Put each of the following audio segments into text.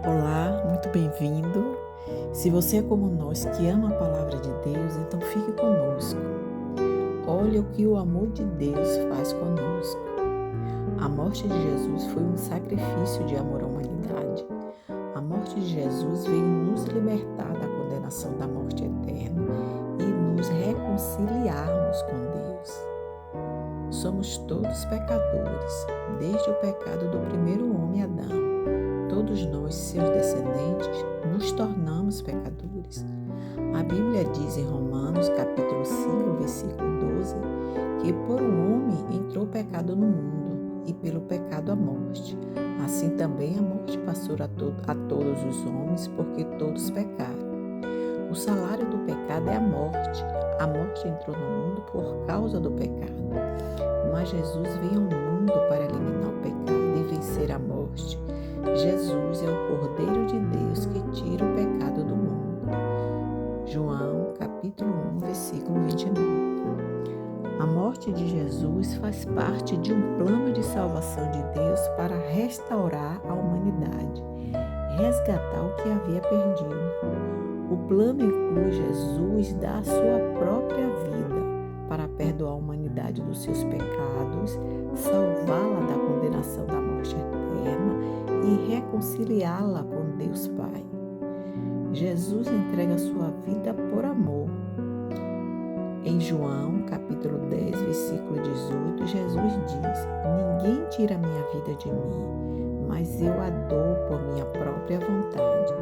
Olá, muito bem-vindo. Se você é como nós que ama a palavra de Deus, então fique conosco. Olha o que o amor de Deus faz conosco. A morte de Jesus foi um sacrifício de amor à humanidade. A morte de Jesus veio nos libertar da condenação da morte eterna e nos reconciliarmos com Deus. Somos todos pecadores, desde o pecado do primeiro homem Adão. Todos nós, seus descendentes, nos tornamos pecadores. A Bíblia diz em Romanos, capítulo 5, versículo 12, que por um homem entrou o pecado no mundo, e pelo pecado a morte. Assim também a morte passou a todos os homens, porque todos pecaram. O salário do pecado é a morte. A morte entrou no mundo por causa do pecado. Mas Jesus veio ao mundo para eliminar o pecado e vencer a morte. Jesus é o Cordeiro de Deus que tira o pecado do mundo. João, capítulo 1, versículo 29. A morte de Jesus faz parte de um plano de salvação de Deus para restaurar a humanidade, resgatar o que havia perdido. O plano inclui Jesus dar a sua própria vida para perdoar a humanidade dos seus pecados, salvá-la da condenação da morte eterna e reconciliá-la com Deus Pai. Jesus entrega sua vida por amor. Em João, capítulo 10, versículo 18, Jesus diz: "Ninguém tira a minha vida de mim, mas eu a dou por minha própria vontade."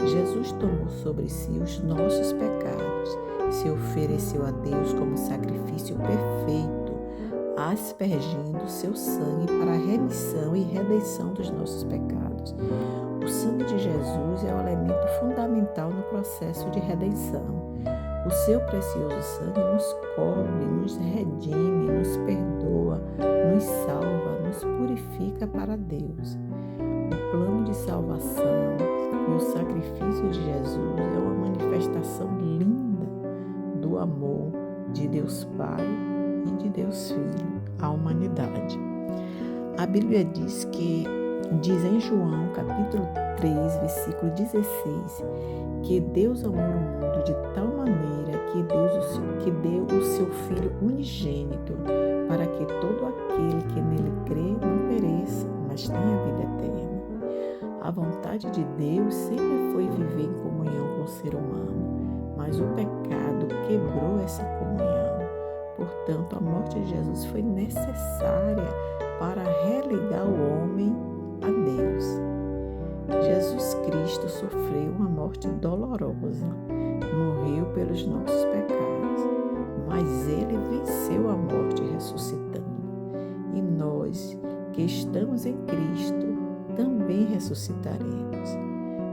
Jesus tomou sobre si os nossos pecados, se ofereceu a Deus como sacrifício perfeito, aspergindo seu sangue para a remissão e redenção dos nossos pecados. O sangue de Jesus é o elemento fundamental no processo de redenção. O seu precioso sangue nos cobre, nos redime, nos perdoa, nos salva, nos purifica para Deus. O plano de salvação e o sacrifício de Jesus é uma manifestação linda do amor de Deus Pai e de Deus Filho à humanidade. A Bíblia diz em João, capítulo 3, versículo 16, que Deus amou o mundo de tal maneira que deu o seu Filho unigênito, para que todo aquele que nele crê não pereça, mas tenha vida eterna. A vontade de Deus sempre foi viver em comunhão com o ser humano, mas o pecado quebrou essa comunhão. Portanto, a morte de Jesus foi necessária para religar o homem a Deus. Jesus Cristo sofreu uma morte dolorosa, morreu pelos nossos pecados, mas ele venceu a morte ressuscitando. E nós, que estamos em Cristo, também ressuscitaremos.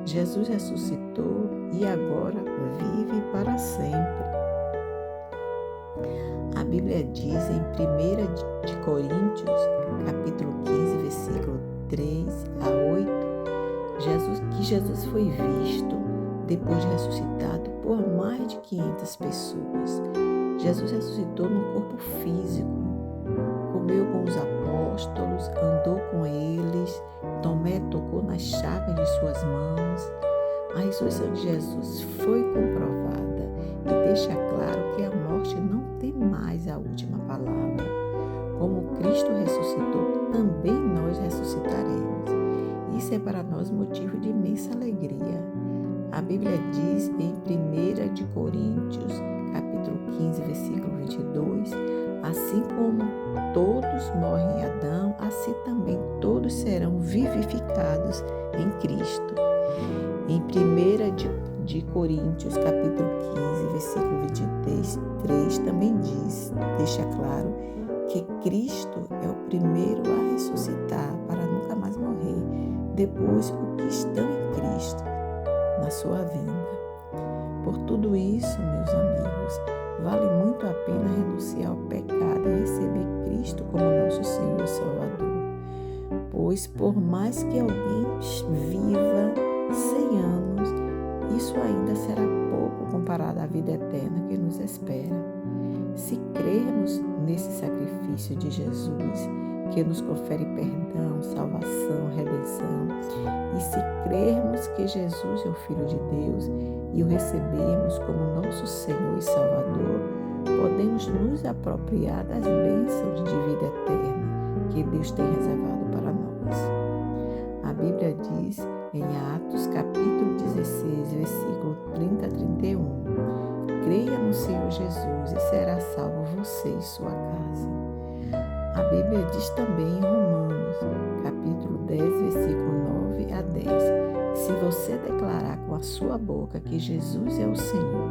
Jesus ressuscitou e agora vive para sempre. A Bíblia diz em 1 de Coríntios, capítulo 15, versículo 3 a 8, que Jesus foi visto, depois de ressuscitado, por mais de 500 pessoas. Jesus ressuscitou no corpo físico, comeu com os apóstolos, andou com eles, Tomé tocou nas chagas de suas mãos. A ressurreição de Jesus foi comprovada e deixa claro que a morte não tem mais a última palavra. Como Cristo ressuscitou, também nós ressuscitaremos. Isso é para nós motivo de imensa alegria. A Bíblia diz em 1 de Coríntios, capítulo 15, versículo 22, assim como todos morrem em Adão, assim também todos serão vivificados em Cristo. Em 1 de Coríntios, capítulo 15, versículo 23, também deixa claro que Cristo é o primeiro a ressuscitar para nunca mais morrer, depois os que estão em Cristo na sua vinda. Por tudo isso, meus amigos, vale muito a pena renunciar ao pecado e receber Cristo como nosso Senhor e Salvador. Pois por mais que alguém viva 100 anos, isso ainda será pouco comparado à vida eterna que nos espera. Se crermos nesse sacrifício de Jesus, que nos confere perdão, salvação, redenção, e se crermos que Jesus é o Filho de Deus e o recebermos como nosso Senhor e Salvador, podemos nos apropriar das bênçãos de vida eterna que Deus tem reservado para nós. A Bíblia diz em Atos capítulo 16, versículo 30 a 31, creia no Senhor Jesus e será salvo você e sua casa. A Bíblia diz também em Romanos capítulo 10, versículo 9 a 10, se você declarar com a sua boca que Jesus é o Senhor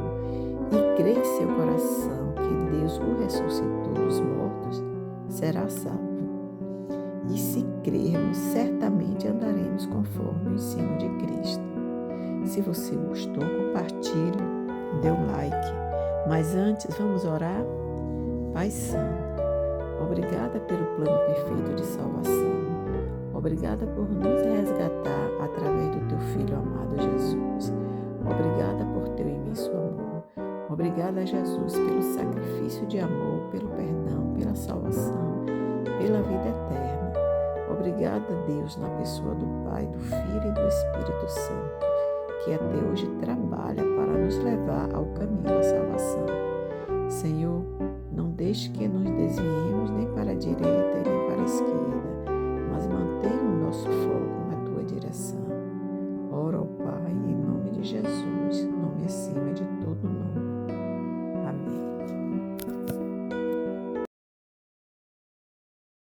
e crer em seu coração que Deus o ressuscitou dos mortos, será salvo. E se crermos, certamente andaremos conforme o ensino de Cristo. Se você gostou, compartilhe, dê um like. Mas antes, vamos orar? Pai Santo, obrigada pelo plano perfeito de salvação. Obrigada por nos resgatar através do Teu Filho amado Jesus. Obrigada por Teu imenso amor. Obrigada, Jesus, pelo sacrifício de amor, pelo perdão, pela salvação, pela vida eterna. Obrigada, Deus, na pessoa do Pai, do Filho e do Espírito Santo, que até hoje trabalha para nos levar ao caminho da salvação. Senhor, não deixe que nos desviemos nem para a direita e nem para a esquerda, mas mantenha o nosso foco na Tua direção. Ora ao Pai, em nome de Jesus, nome acima de todo nome.